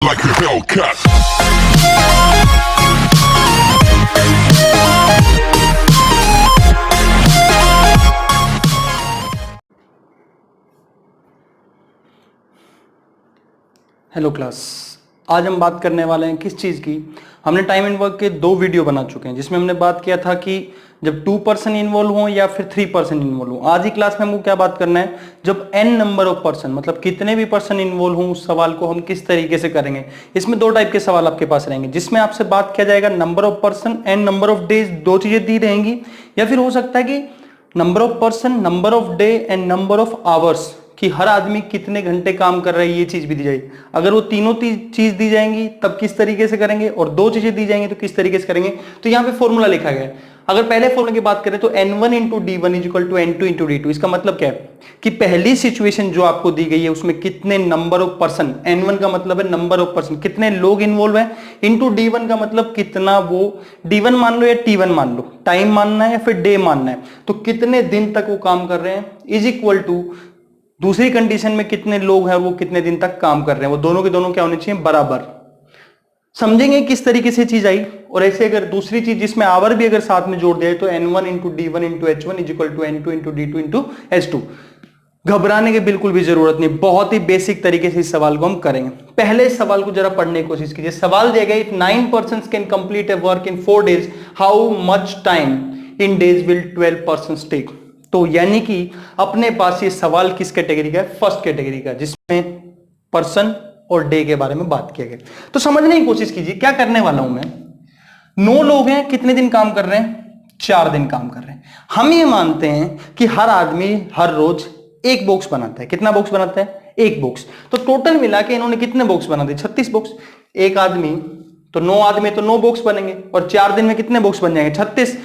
like a Hellcat. Hello class, आज हम बात करने वाले हैं किस चीज़ की। हमने टाइम एंड वर्क के 2 वीडियो बना चुके हैं जिसमें हमने बात किया था कि जब 2 पर्सन इन्वॉल्व हों या फिर 3 पर्सन इन्वॉल्व हों। आज ही क्लास में हमको क्या बात करना है, जब n नंबर ऑफ पर्सन मतलब कितने भी पर्सन इन्वॉल्व हों उस सवाल को हम किस तरीके से करेंगे। इसमें 2 टाइप के सवाल आपके पास रहेंगे जिसमें आपसे बात किया जाएगा number of person and number of days, 2 चीजें दी रहेंगी। या फिर हो सकता है कि number of person, number of day and number of hours कि हर आदमी कितने घंटे काम कर रहा है, ये चीज भी दी जाएगी। अगर वो तीनों चीज दी जाएंगी तब किस तरीके से करेंगे, और 2 चीजें दी जाएंगी तो किस तरीके से करेंगे। तो यहाँ पे फॉर्मूला लिखा गया है। अगर पहले फॉर्मूला की बात करें तो n1 into d1 is equal to n2 into d2। इसका मतलब क्या है कि पहली सिचुएशन जो आपको दी गई है उसमें कितने नंबर ऑफ पर्सन, n1 का मतलब है नंबर ऑफ पर्सन, कितने लोग इन्वॉल्व हैं, इंटू d1 का मतलब कितना वो d1 मान लो या t1 मान लो, टाइम मानना है या फिर डे मानना है, तो कितने दिन तक वो काम कर रहे हैं, इज इक्वल टू दूसरी कंडीशन में कितने लोग हैं और वो कितने दिन तक काम कर रहे हैं। वो दोनों के दोनों क्या होने चाहिए, बराबर। समझेंगे किस तरीके से चीज आई। और ऐसे अगर दूसरी चीज जिसमें आवर भी अगर साथ में जोड़ दिया तो n1 into d1 into h1 is equal to n2 into d2 into h2। घबराने की बिल्कुल भी जरूरत नहीं, बहुत ही बेसिक तरीके से इस सवाल को हम करेंगे। पहले इस सवाल को जरा पढ़ने की कोशिश कीजिए। सवाल दिया गया, if 9 person can complete a work in 4 days, how much time in days will 12 person take. तो यानी कि अपने पास ये सवाल किस कैटेगरी का है, फर्स्ट कैटेगरी का, जिसमें पर्सन और डे के बारे में बात किया गया। तो समझने की कोशिश कीजिए क्या करने वाला हूं मैं। 9 लोग हैं, कितने दिन काम कर रहे हैं, 4 दिन काम कर रहे हैं। हम ये मानते हैं कि हर आदमी हर रोज एक बॉक्स बनाता है। कितना बॉक्स बनाता है, एक बॉक्स। तो टोटल मिला के इन्होंने कितने बॉक्स बना दिए, 36 बॉक्स। एक आदमी तो 9 आदमी तो 9 बॉक्स बनेंगे, और 4 दिन में कितने बॉक्स बन जाएंगे, 36।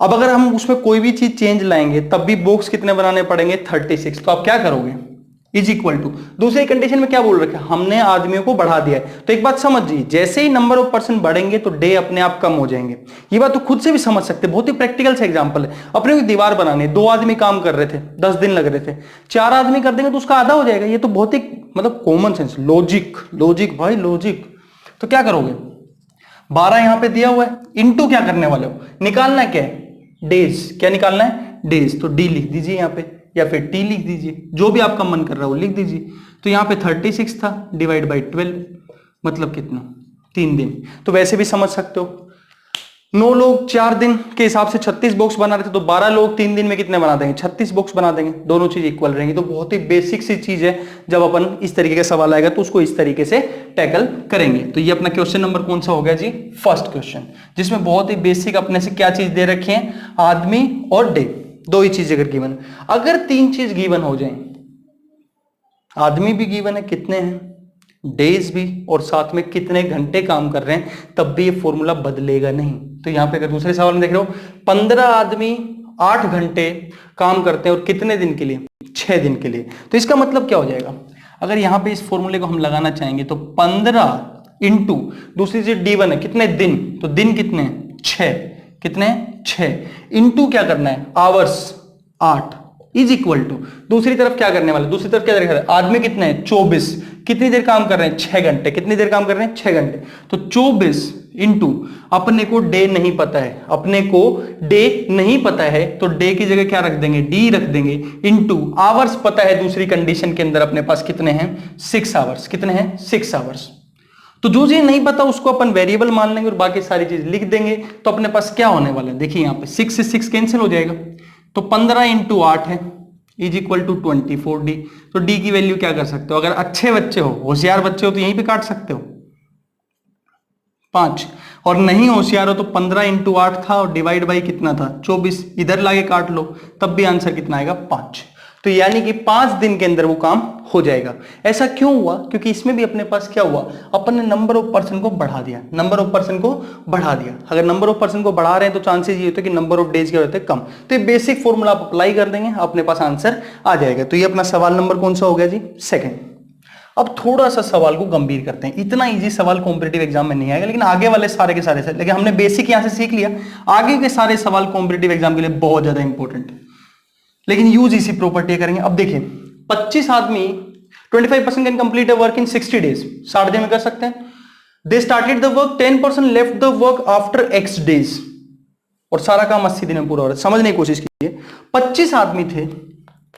अब अगर हम उसमें कोई भी चीज चेंज लाएंगे तब भी बॉक्स कितने बनाने पड़ेंगे, 36। तो आप क्या करोगे, इज इक्वल टू, दूसरी कंडीशन में क्या बोल रखा है, हमने आदमियों को बढ़ा दिया है। तो एक बात समझिए, जैसे ही नंबर ऑफ पर्सन बढ़ेंगे तो डे अपने आप कम हो जाएंगे। ये बात तो खुद से भी समझ सकते हैं, बहुत ही प्रैक्टिकल से एग्जांपल है। अपने को दीवार बनाने 2 आदमी काम कर रहे थे, 10 दिन लग रहे थे, 4 आदमी कर देंगे तो उसका आधा हो जाएगा। ये तो बहुत ही मतलब कॉमन सेंस, लॉजिक भाई लॉजिक। तो क्या करोगे, 12 यहां पे दिया हुआ है, इंटू क्या करने वाले हो, निकालना क्या है, डेज। क्या निकालना है, डेज। तो डी लिख दीजिए यहां पे, या फिर टी लिख दीजिए, जो भी आपका मन कर रहा है वो लिख दीजिए। तो यहां पे 36 था, डिवाइड बाई 12 मतलब कितना, 3 दिन। तो वैसे भी समझ सकते हो, 9 लोग 4 दिन के हिसाब से 36 बॉक्स बना रहे थे, तो 12 लोग 3 दिन में कितने बना देंगे, 36 बॉक्स बना देंगे। दोनों चीज इक्वल रहेंगी। तो बहुत ही बेसिक सी चीज है, जब अपन इस तरीके का सवाल आएगा तो उसको इस तरीके से टैकल करेंगे। तो ये अपना क्वेश्चन नंबर कौन सा हो गया जी, फर्स्ट क्वेश्चन, जिसमें बहुत ही बेसिक अपने से क्या चीज दे रखी है, आदमी और डे, 2 ही चीज अगर गिवन। अगर 3 चीज गिवन हो जाए, आदमी भी गिवन है कितने हैं, डेज भी, और साथ में कितने घंटे काम कर रहे हैं, तब भी ये फॉर्मूला बदलेगा नहीं। तो यहां पे अगर दूसरे सवाल में देख रहे हो, 15 आदमी 8 घंटे काम करते हैं और कितने दिन के लिए, 6 दिन के लिए। तो इसका मतलब क्या हो जाएगा, अगर यहां पे इस फॉर्मूले को हम लगाना चाहेंगे तो 15 इंटू दूसरी चीज d1 है, कितने दिन, तो दिन कितने, 6, कितने 6, इंटू क्या करना है, आवर्स 8, इज इक्वल टू दूसरी तरफ क्या करने वाले, दूसरी तरफ क्या करने वाले, आदमी कितने हैं 24, कितनी देर काम कर रहे हैं, 6 घंटे, कितनी देर काम कर रहे हैं, 6 घंटे। तो 24 इंटू, अपने को डे नहीं पता है, अपने को डे नहीं पता है, तो डे की जगह क्या रख देंगे, डी रख देंगे, इंटू आवर्स पता है दूसरी कंडीशन के अंदर अपने पास कितने हैं, 6 आवर्स। कितने हैं, 6 आवर्स। तो जो चीज नहीं पता उसको अपन वेरिएबल मान लेंगे और बाकी सारी चीज लिख देंगे। तो अपने पास क्या होने वाला है, देखिए यहां पे 6 से 6 कैंसिल हो जाएगा, तो 15 इंटू 8 है, इज इक्वल टू 24d। तो d की वैल्यू क्या कर सकते हो, अगर अच्छे बच्चे हो, होशियार बच्चे हो तो यहीं पे काट सकते हो 5, और नहीं होशियार हो तो 15 इंटू 8 था और डिवाइड बाई कितना था, 24, इधर लाके काट लो, तब भी आंसर कितना आएगा, 5। तो यानी कि 5 दिन के अंदर वो काम हो जाएगा। ऐसा क्यों हुआ, क्योंकि इसमें भी अपने पास क्या हुआ, अपन ने नंबर ऑफ पर्सन को बढ़ा दिया, नंबर ऑफ पर्सन को बढ़ा दिया। अगर नंबर ऑफ पर्सन को बढ़ा रहे हैं तो चांसेस ये होते हैं कि नंबर ऑफ डेज क्या होते हैं, कम। तो ये बेसिक फॉर्मूला आप अप्लाई कर देंगे, अपने पास आंसर आ जाएगा। तो ये अपना सवाल नंबर कौन सा हो गया जी, सेकंड। अब थोड़ा सा सवाल को गंभीर करते हैं। इतना इजी सवाल कॉम्पिटिटिव एग्जाम में नहीं आएगा, लेकिन आगे वाले सारे के सारे, लेकिन हमने बेसिक यहां से सीख लिया, आगे के सारे सवाल कॉम्पिटिटिव एग्जाम के लिए बहुत ज्यादा इंपॉर्टेंट है, लेकिन यूज इसी प्रॉपर्टी करेंगे। अब देखिए 25 आदमी 25% can complete a work in 60 days, 60 दिन में कर सकते हैं। They started the work, 10% left the work after x days, और सारा काम 80 दिन में पूरा हो रहा है। समझने की कोशिश कीजिए, 25 आदमी थे,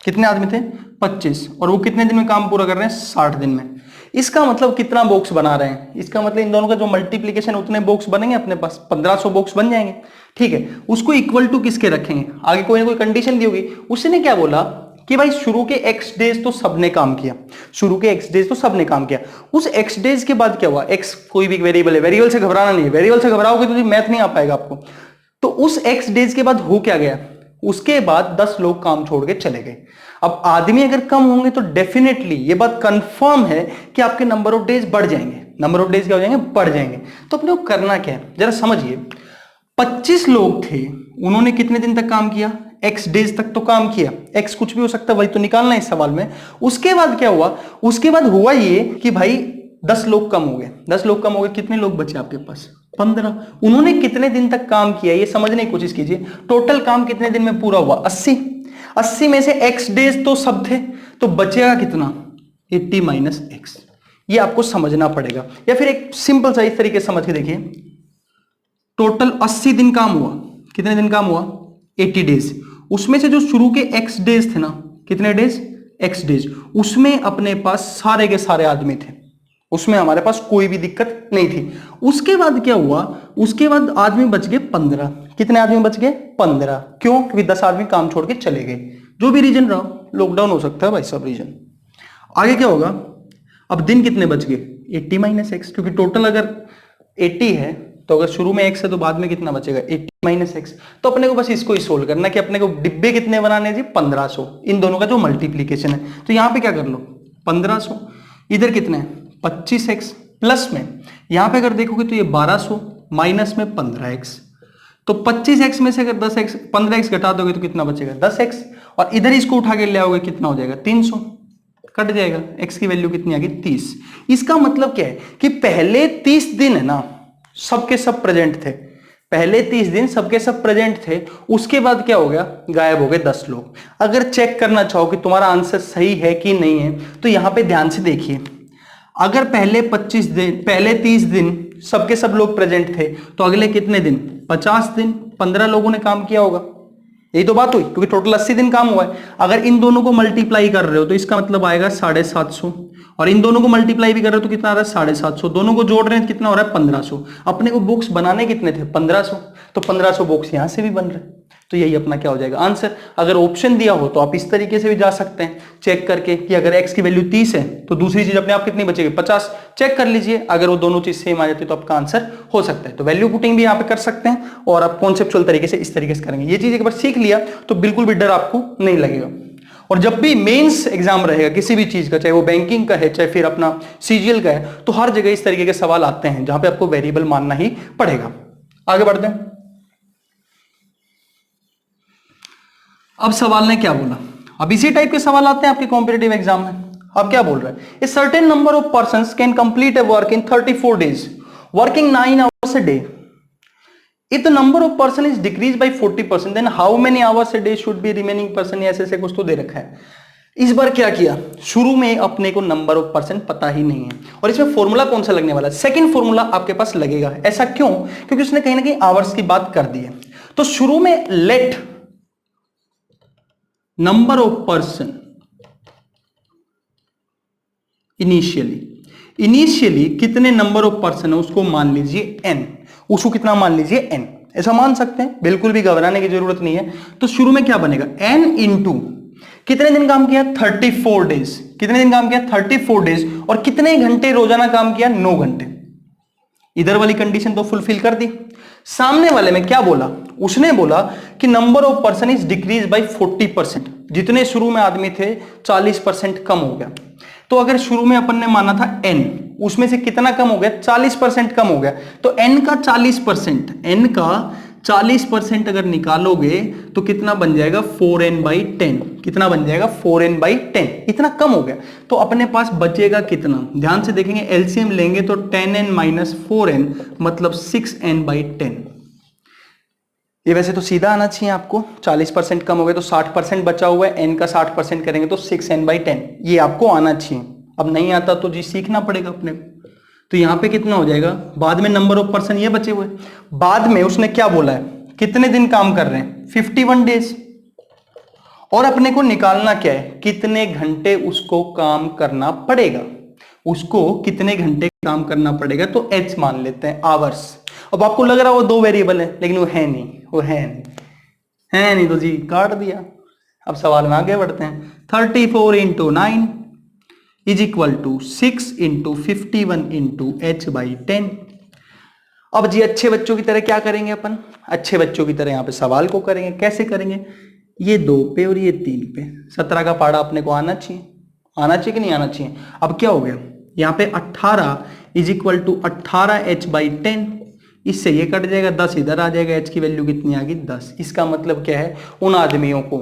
कितने आदमी थे? 25, और वो कितने दिन में काम पूरा कर रहे हैं? 60 दिन में। इसका मतलब कितना बॉक्स बना रहे हैं? इसका मतलब इन दोनों का जो मल्टीप्लीकेशन उतने बॉक्स बनेंगे अपने पास, 1500 बॉक्स बन जाएंगे। ठीक है, उसको इक्वल टू किसके रखेंगे? आगे कोई ना कोई कंडीशन दी होगी। उसने क्या बोला कि भाई शुरू के x डेज तो सबने काम किया, शुरू के x डेज तो सबने काम किया, उस x डेज के बाद क्या हुआ? x कोई भी वेरिएबल है, वेरिएबल से घबराना नहीं है, वेरिएबल से घबराओगे तो मैथ नहीं आ पाएगा आपको। तो उस x डेज के बाद हो क्या गया? उसके बाद 10 लोग काम छोड़ के चले गए। अब आदमी अगर कम होंगे तो डेफिनेटली ये बात कंफर्म है कि आपके नंबर ऑफ डेज बढ़ जाएंगे। नंबर ऑफ डेज क्या हो जाएंगे? बढ़ जाएंगे। तो अपने को करना क्या है जरा समझिए। 25 लोग थे, उन्होंने कितने दिन तक काम किया? x डेज तक तो काम किया, x कुछ भी हो सकता है, वही तो निकालना है इस सवाल में। उसके बाद क्या हुआ? उसके बाद हुआ ये कि भाई 10 लोग कम हो गए, 10 लोग कम हो गए, कितने लोग बचे आपके पास? 15। उन्होंने कितने दिन तक काम किया ये समझने की कोशिश कीजिए। टोटल काम कितने दिन में पूरा हुआ? 80। 80 में से x डेज तो सब थे, तो बचेगा कितना? 80 माइनस x। ये आपको समझना पड़ेगा। या फिर एक सिंपल सा इस तरीके से समझ के देखिए, टोटल 80 दिन काम हुआ, कितने दिन काम हुआ? 80 डेज। उसमें से जो शुरू के x डेज थे ना, कितने डेज? x डेज, उसमें अपने पास सारे के सारे आदमी थे, उसमें हमारे पास कोई भी दिक्कत नहीं थी। उसके बाद क्या हुआ? उसके बाद आदमी बच गए 15। कितने आदमी बच गए? 15। क्यों? क्योंकि 10 आदमी काम छोड़ के चले गए। जो भी रीजन रहा, लॉकडाउन हो सकता है भाई, सब रीजन। आगे क्या होगा? अब दिन कितने बच गए? 80 माइनस एक्स, क्योंकि टोटल अगर 80 है तो अगर शुरू में x है तो बाद में कितना बचेगा? 80 माइनस एक्स। तो अपने को बस इसको ही सोल्व करना कि अपने को डिब्बे कितने बनाने जी? 1500। इन दोनों का जो मल्टीप्लीकेशन है, तो यहां पे क्या कर लो? 1500। इधर कितने हैं? 25x। प्लस में यहां पे अगर देखोगे तो ये 1200 माइनस में 15x। तो 25x में से अगर 10x 15x घटा दोगे तो कितना बचेगा? 10x। और इधर इसको उठा के ले आओगे, कितना हो जाएगा? 300। कट जाएगा, x की वैल्यू कितनी आ गई? 30। इसका मतलब क्या है कि पहले 30 दिन है ना, सबके सब प्रेजेंट थे। पहले 30 दिन सबके सब प्रेजेंट थे। उसके बाद क्या हो गया? गायब हो गए 10 लोग। अगर चेक करना चाहो कि तुम्हारा आंसर सही है कि नहीं है, तो यहां पे ध्यान से देखिए। अगर पहले 30 दिन सबके सब लोग प्रेजेंट थे, तो अगले कितने दिन? 50 दिन 15 लोगों ने काम किया होगा। यही तो बात हुई, क्योंकि टोटल 80 दिन काम हुआ है। अगर इन दोनों को मल्टीप्लाई कर रहे हो तो इसका मतलब आएगा 750, और इन दोनों को मल्टीप्लाई भी कर रहे हो तो कितना आ रहा है? 750। दोनों को जोड़ रहे हैं, कितना हो रहा है? 1500। अपने को बॉक्स बनाने कितने थे? 1500। तो 1500 बॉक्स यहां से भी बन रहे हैं। तो यही अपना क्या हो जाएगा? आंसर। अगर ऑप्शन दिया हो तो आप इस तरीके से भी जा सकते हैं चेक करके कि अगर x की वैल्यू 30 है तो दूसरी चीज अपने आप कितनी बचेगी? 50। चेक कर लीजिए, अगर वो दोनों चीज सेम आ जाती है तो आपका आंसर हो सकता है। तो वैल्यू पुटिंग भी यहाँ पे कर सकते हैं, और आप कॉन्सेप्चुअल तरीके से इस तरीके से करेंगे। ये चीज एक बार सीख लिया तो बिल्कुल भी डर आपको नहीं लगेगा। और जब भी मेंस एग्जाम रहेगा किसी भी चीज का, चाहे वो बैंकिंग का है चाहे फिर अपना सीजीएल का है, तो हर जगह इस तरीके के सवाल आते हैं जहां पे आपको वेरिएबल मानना ही पड़ेगा। आगे बढ़ते हैं। अब सवाल ने क्या बोला? अब इसी टाइप के सवाल आते हैं आपके कॉम्पिटिटिव एग्जाम में। अब क्या बोल रहा है? A certain number of persons can complete a work in 34 days working 9 hours a day. If the number of person is decreased by 40%, then how many hours a day should be remaining person? ऐसे कुछ तो दे रखा है। इस बार क्या किया? शुरू में अपने को नंबर ऑफ पर्सन पता ही नहीं है, और इसमें फॉर्मूला कौन सा लगने वाला है? सेकंड फॉर्मूला आपके पास लगेगा। ऐसा क्यों? क्योंकि उसने कहीं ना कहीं आवर्स की बात कर दी है। तो शुरू में let number of person initially कितने नंबर ऑफ पर्सन है उसको मान लीजिए n। उसको कितना मान लीजिए? n। ऐसा मान सकते हैं, बिल्कुल भी घबराने की जरूरत नहीं है। तो शुरू में क्या बनेगा? n इंटू कितने दिन काम किया? 34 डेज। कितने दिन काम किया? 34 डेज। और कितने घंटे रोजाना काम किया? 9 घंटे। इधर वाली कंडीशन तो फुलफिल कर दी। सामने वाले में क्या बोला? उसने बोला कि number of person is decrease by 40%। जितने शुरू में आदमी थे 40% कम हो गया। तो अगर शुरू में अपन ने माना था n, उसमें से कितना कम हो गया? 40% कम हो गया। तो n का 40% अगर निकालोगे तो कितना बन जाएगा? 4n/10। कितना बन जाएगा? 4n/10। इतना कम हो गया। तो अपने पास बचेगा कितना? ध्यान से देखेंगे, एलसीएम लेंगे तो 10n - 4n मतलब 6n/10। ये वैसे तो सीधा आना चाहिए आपको, 40% कम हो गए तो 60% बचा हुआ है, n का 60% करेंगे तो 6n/10, ये आपको आना चाहिए। अब नहीं आता तो जी सीखना पड़ेगा अपने को। तो यहाँ पे कितना हो जाएगा, बाद में नंबर ऑफ पर्सन ये बचे हुए, बाद में उसने क्या बोला है, कितने दिन काम कर रहे हैं, 51 डेज, और अपने को निकालना क्या है, कितने घंटे उसको काम करना पड़ेगा, उसको कितने घंटे काम करना पड़ेगा, तो h मान लेते हैं, आवर्स। अब आपको लग रहा है वो दो वेरिएबल है, लेकिन वो है नहीं, वो है नहीं तो जी काट दिया। अब सवाल में आगे बढ़ते हैं। 34 × 9 इज इक्वल टू 6 × 51 × h/10। अब जी अच्छे बच्चों की तरह क्या करेंगे अपन, अच्छे बच्चों की तरह यहाँ पे सवाल को करेंगे। कैसे करेंगे, ये 2 पे और ये 3 पे, 17 का पाड़ा अपने को आना चाहिए, आना चाहिए कि नहीं आना चाहिए। अब क्या हो गया, यहाँ पे 18 इज इक्वल टू 18h/10, इससे ये कट जाएगा, 10 इधर आ जाएगा, h की वैल्यू कितनी आ गई, 10। इसका मतलब क्या है, उन आदमियों को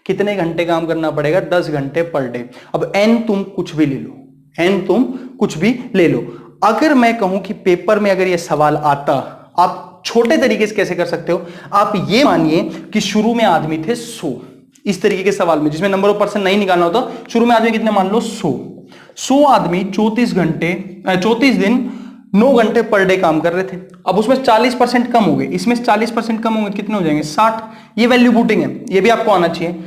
कितने घंटे काम करना पड़ेगा, 10 घंटे पर डे। अब n तुम कुछ भी ले लो, n तुम कुछ भी ले लो। अगर मैं कहूं कि पेपर में अगर ये सवाल आता, आप छोटे तरीके से कैसे कर सकते हो, आप ये मानिए कि शुरू में आदमी थे 100, इस तरीके के सवाल में जिसमें नंबर ऑफ पर्सन नहीं निकालना होता, शुरू में आदमी कितने मान लो 100 आदमी 34 दिन 9 घंटे पर डे काम कर रहे थे। अब उसमें 40% कम हो गए, इसमें 40% कम होंगे, कितने हो जाएंगे, 60। ये वैल्यू पुटिंग है, ये भी आपको आना चाहिए।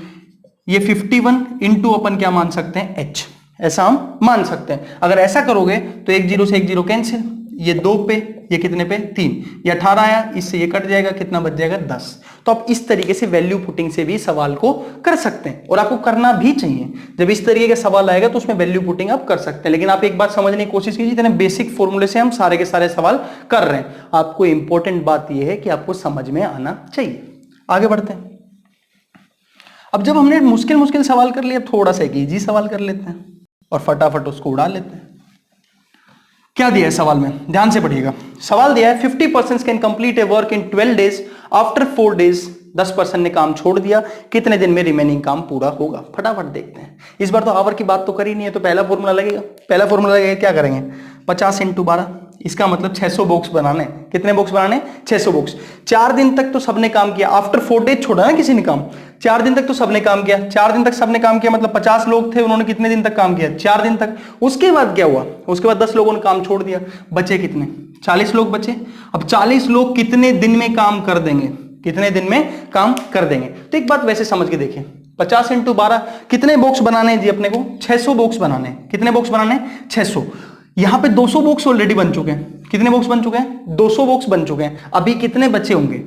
ये 51 इंटू अपन क्या मान सकते हैं, h, ऐसा हम मान सकते हैं। अगर ऐसा करोगे तो 1 0 से 1 0 कैंसिल, ये 2 पे, ये कितने पे, 3, ये 18 आया, इससे ये कट जाएगा, कितना बच जाएगा, 10। तो आप इस तरीके से वैल्यू पुटिंग से भी सवाल को कर सकते हैं, और आपको करना भी चाहिए। जब इस तरीके का सवाल आएगा तो उसमें वैल्यू पुटिंग आप कर सकते हैं, लेकिन आप एक बात समझने की कोशिश कीजिए, इतने बेसिक फॉर्मूले से हम सारे के सारे सवाल कर रहे हैं। आपको इंपॉर्टेंट बात यह है कि आपको समझ में आना चाहिए। आगे बढ़ते हैं। अब जब हमने मुश्किल मुश्किल सवाल कर लिया, थोड़ा सा एक इजी सवाल कर लेते हैं और फटाफट उसको उड़ा लेते हैं। क्या दिया है सवाल में, ध्यान से पढ़िएगा। सवाल दिया है 50% can complete a work in 12 days, after 4 days 10% ने काम छोड़ दिया, कितने दिन में रिमेनिंग काम पूरा होगा। फटाफट देखते हैं। इस बार तो आवर की बात तो करी नहीं है, तो पहला फॉर्मूला लगेगा। पहला फॉर्मूला लगेगा, क्या करेंगे, 50 × 12, इसका मतलब 600 बॉक्स बनाने। कितने बॉक्स बनाने, 600 बॉक्स। 4 दिन तक तो सबने काम किया, आफ्टर 4 डेज छोड़ा ना किसी ने काम, 4 दिन तक तो सबने काम किया। 4 दिन तक सबने काम किया मतलब 50 लोग थे, उन्होंने कितने दिन तक काम किया, 4 दिन तक। उसके बाद क्या हुआ, उसके बाद 10 लोगों ने काम छोड़ दिया, बचे कितने, 40 लोग बचे। अब 40 लोग कितने दिन में काम कर देंगे, कितने दिन में काम कर देंगे। तो एक बात वैसे समझ के देखिए, 50 × 12 कितने बॉक्स बनाने हैं जी अपने को, 600 बॉक्स बनाने हैं। कितने बॉक्स बनाने हैं, 600। यहां पे 200 बॉक्स ऑलरेडी बन चुके हैं। कितने बॉक्स बन चुके हैं, 200 बॉक्स बन चुके हैं। अभी कितने बचे होंगे,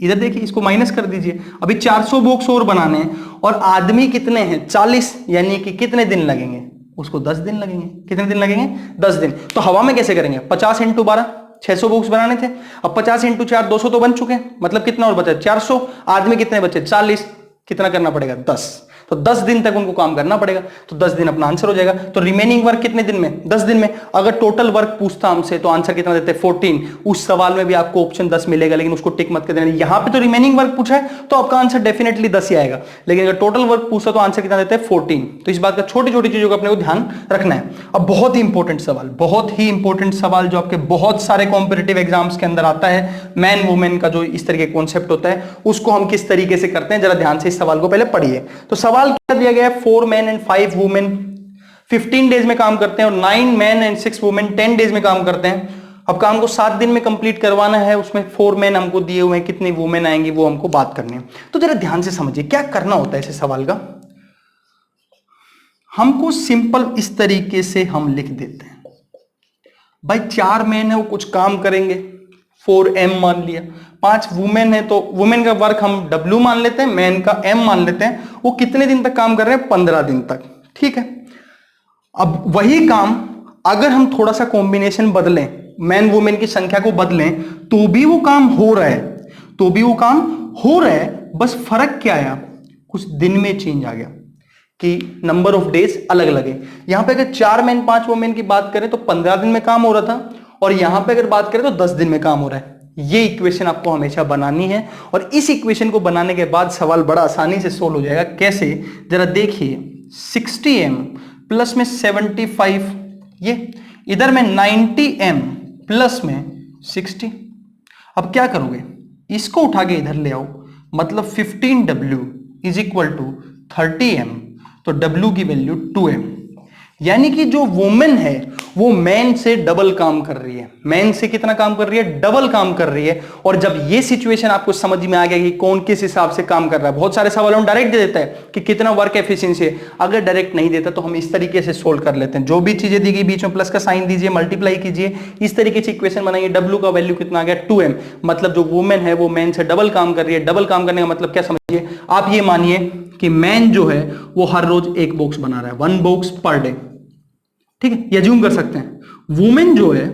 इधर देखिए, इसको माइनस कर दीजिए। अभी 400 बॉक्स और बनाने हैं, और आदमी कितने हैं, 40, यानी कि कितने दिन लगेंगे, उसको 10 दिन लगेंगे। कितने दिन लगेंगे, 10 दिन। तो हवा में कैसे करेंगे, 50 × 12, 600 बॉक्स बनाने थे। अब 50 × 4 200 तो बन चुके हैं, मतलब कितना और बचा, 400। आदमी कितने बचे, 40, कितना करना पड़ेगा, 10। तो 10 दिन तक उनको काम करना पड़ेगा, तो 10 दिन अपना आंसर हो जाएगा। तो रिमेनिंग वर्क कितने दिन में, 10 दिन में। अगर टोटल वर्क पूछता हमसे तो आंसर कितना देते हैं, 14। उस सवाल में भी आपको ऑप्शन 10 मिलेगा, लेकिन उसको टिक मत कर देना। यहां पे तो रिमेनिंग वर्क पूछा है तो आपका आंसर डेफिनेटली 10 ही आएगा, लेकिन अगर टोटल वर्क पूछा तो आंसर कितना देते हैं, 14। तो इस बात का छोटी छोटी चीजों का अपने को ध्यान रखना है। अब बहुत ही इंपॉर्टेंट सवाल, बहुत ही इंपॉर्टेंट सवाल जो आपके बहुत सारे कॉम्पिटिटिव एग्जाम्स के अंदर आता है, मैन वुमेन का जो इस तरीके कॉन्सेप्ट होता है, उसको हम किस तरीके से करते हैं, जरा ध्यान से इस सवाल को पहले पढ़िए। तो सवाल क्या दिया गया है, 4 men and 5 women 15 डेज में काम करते हैं, और 9 men and 6 women 10 डेज में काम करते हैं। अब काम को 7 दिन में कंप्लीट करवाना है, उसमें 4 men हमको दिए हुए हैं, कितनी वुमेन आएंगी वो हमको बात करनी है। तो जरा ध्यान से समझिए क्या करना होता है ऐसे सवाल का। हमको सिंपल इस तरीके से हम लिख देते हैं, भाई 4 men है वो कुछ काम करेंगे, 4m मान लिया। 5 वुमेन है तो वुमेन का वर्क हम w मान लेते हैं, मैन का m मान लेते हैं। वो कितने दिन तक काम कर रहे हैं, 15 दिन तक, ठीक है। अब वही काम अगर हम थोड़ा सा कॉम्बिनेशन बदलें, मैन वुमेन की संख्या को बदलें, तो भी वो काम हो रहा है, तो भी वो काम हो रहा है। बस फर्क क्या आया, कुछ दिन में चेंज आ गया कि नंबर ऑफ डेज अलग अलग है। यहां पे अगर 4 मैन 5 वुमेन की बात करें तो 15 दिन में काम हो रहा था, और यहां पे अगर बात करें तो 10 दिन में काम हो रहा है। ये इक्वेशन आपको हमेशा बनानी है, और इस इक्वेशन को बनाने के बाद सवाल बड़ा आसानी से सोल्व हो जाएगा। कैसे, जरा देखिए, 60m प्लस में 75, ये इधर में 90m प्लस में 60। अब क्या करोगे, इसको उठा के इधर ले आओ, मतलब 15W is equal to 30M, तो W की वैल्यू 2M। यानी कि जो वुमेन है वो मैन से डबल काम कर रही है। मैन से कितना काम कर रही है? डबल काम कर रही है। और जब ये सिचुएशन आपको समझ में आ गया कि कौन किस हिसाब से काम कर रहा है, बहुत सारे सवालों में डायरेक्ट दे देता है कि कितना वर्क एफिशिएंसी है। अगर डायरेक्ट नहीं देता तो हम इस तरीके से सोल्व कर लेते हैं। जो भी चीजें दी गई बीच में प्लस का साइन दीजिए, मल्टीप्लाई कीजिए, इस तरीके से इक्वेशन बनाइए। डब्ल्यू का वैल्यू कितना आ गया? 2M। मतलब जो वुमेन है वो मैन से डबल काम कर रही है। डबल काम करने का मतलब क्या समझिए आप? ये मानिए कि मैन जो है वो हर रोज एक बॉक्स बना रहा है, 1 बॉक्स पर डे, ठीक है, ये ज्यूम कर सकते हैं। वुमेन जो है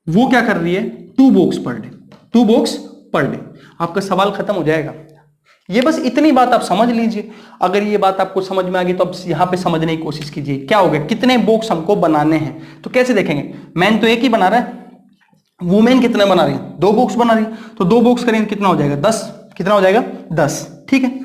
वो क्या कर रही है? 2 box per day, 2 box per day. आपका सवाल खत्म हो जाएगा। ये बस इतनी बात आप समझ लीजिए। अगर ये बात आपको समझ में आ गई तो अब यहां पे समझने की कोशिश कीजिए क्या हो गया, कितने बॉक्स हमको बनाने हैं। तो कैसे देखेंगे? मैन तो एक ही बना रहा है, वुमेन कितने बना रही है? 2 बॉक्स बना रही है, तो 2 बॉक्स करेंगे कितना हो जाएगा? 10। कितना हो जाएगा? 10, ठीक है।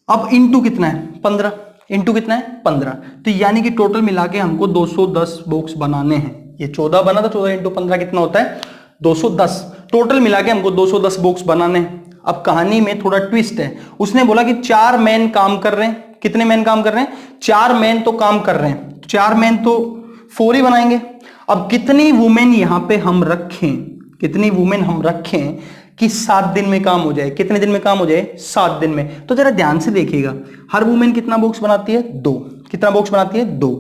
अब इंटू कितना है? 15। इंटू कितना है? 15। तो यानी कि टोटल मिला के हमको 210 बॉक्स बनाने हैं। ये 14 बना था, 14 इंटू 15 कितना होता है? 210। टोटल मिला के हमको 210 बॉक्स बनाने हैं। अब कहानी में थोड़ा ट्विस्ट है। उसने बोला कि 4 मैन काम कर रहे हैं। कितने मैन काम कर रहे हैं? 4 मैन तो काम कर रहे हैं। 4 मैन तो 4 ही बनाएंगे। अब कितनी वुमेन यहां पे हम रखें, कितनी वुमेन हम रखें कि 7 दिन में काम हो जाए? कितने दिन में काम हो जाए? 7 दिन में। तो जरा ध्यान से देखिएगा, हर वुमेन कितना बॉक्स बनाती है? 2। कितना बॉक्स बनाती है? 2।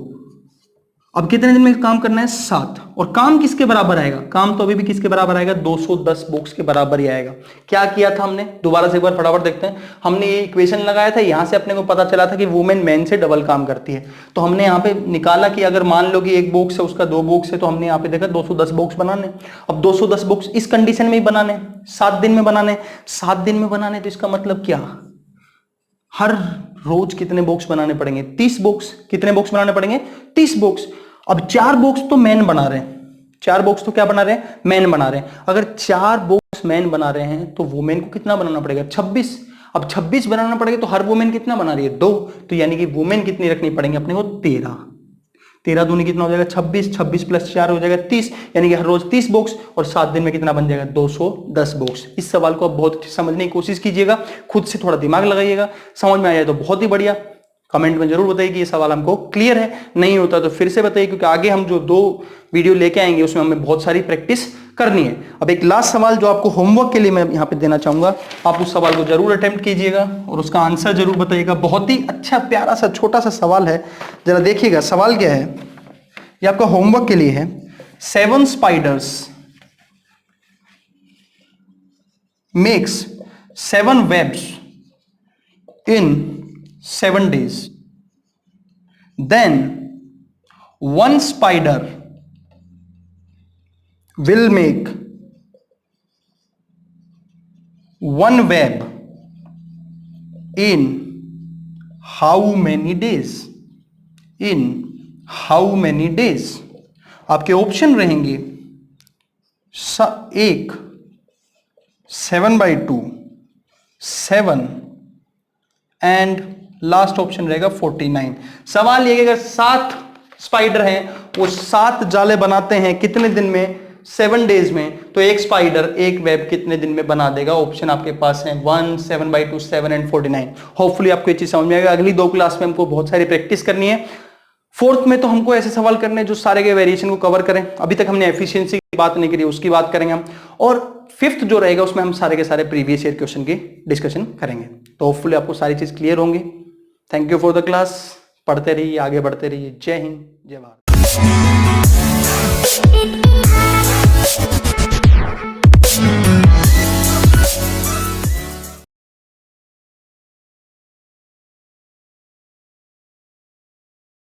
अब कितने दिन में काम करना है? 7। और काम किसके बराबर आएगा? काम तो अभी भी किसके बराबर आएगा? 210 बॉक्स के बराबर ही आएगा। क्या किया था हमने? दोबारा से एक बार फटाफट देखते हैं। हमने ये इक्वेशन लगाया था, यहां से अपने को पता चला था कि वुमेन मैन से डबल काम करती है। तो हमने यहाँ पे निकाला कि अगर मान लो कि 1 बॉक्स है उसका 2 बॉक्स है, तो हमने यहाँ पे देखा 210 बॉक्स बनाने। अब 210 बॉक्स इस कंडीशन में ही बनाने, 7 दिन में बनाने। 7 दिन में बनाने तो इसका मतलब क्या? हर रोज कितने बॉक्स बनाने पड़ेंगे? 30 बॉक्स। कितने बॉक्स बनाने पड़ेंगे? 30 बॉक्स। अब 4 बॉक्स तो मैन बना रहे हैं। 4 बॉक्स तो क्या बना रहे हैं? मैन बना रहे हैं। अगर 4 बॉक्स मैन बना रहे हैं तो वुमेन को कितना बनाना पड़ेगा? 26। अब 26 बनाना पड़ेगा तो हर वुमेन कितना बना रही है? 2। तो यानी कि वुमेन कितनी रखनी पड़ेंगे अपने को? 13। 13 दूनी कितना हो जाएगा? 26। 26 प्लस 4 हो जाएगा 30। यानी कि हर रोज 30 बॉक्स, और 7 दिन में कितना बन जाएगा? 210 बॉक्स। इस सवाल को आप बहुत समझने की कोशिश कीजिएगा, खुद से थोड़ा दिमाग लगाइएगा। समझ में आ जाए तो बहुत ही बढ़िया। कमेंट में जरूर बताइए कि ये सवाल हमको क्लियर है। नहीं होता तो फिर से बताइए, क्योंकि आगे हम जो 2 वीडियो लेके आएंगे उसमें हमें बहुत सारी प्रैक्टिस करनी है। अब एक लास्ट सवाल जो आपको होमवर्क के लिए मैं यहाँ पे देना चाहूंगा, आप उस सवाल को जरूर अटेम्प्ट कीजिएगा और उसका आंसर जरूर बताइएगा। बहुत ही अच्छा प्यारा सा छोटा सा सवाल है, जरा देखिएगा। सवाल क्या है? ये आपका होमवर्क के लिए है। 7 spiders makes 7 webs in 7 days. Then 1 spider will make 1 web in how many days? In how many days? आपके ऑप्शन रहेंगे 1 7/2, 7 एंड लास्ट ऑप्शन रहेगा 49। सवाल ये कि अगर 7 स्पाइडर हैं, वो 7 जाले बनाते हैं कितने दिन में? 7 डेज में। तो एक स्पाइडर एक वेब कितने दिन में बना देगा? ऑप्शन आपके पास है 1, 7/2, 7 एंड 49। होपफुली आपको ये चीज समझ में आएगा। अगली 2 क्लास में हमको बहुत सारी प्रैक्टिस करनी है। 4th में तो हमको ऐसे सवाल करने हैं जो सारे के वेरिएशन को कवर करें। अभी तक हमने एफिशिएंसी की बात नहीं करी, उसकी बात करेंगे हम। और 5th जो रहेगा उसमें हम सारे के सारे प्रीवियस ईयर क्वेश्चन की डिस्कशन करेंगे। तो होपफुली आपको सारी चीज क्लियर होंगी। Thank you for the class. पढ़ते रहिए, आगे बढ़ते रहिए। जय हिंद, जय भारत।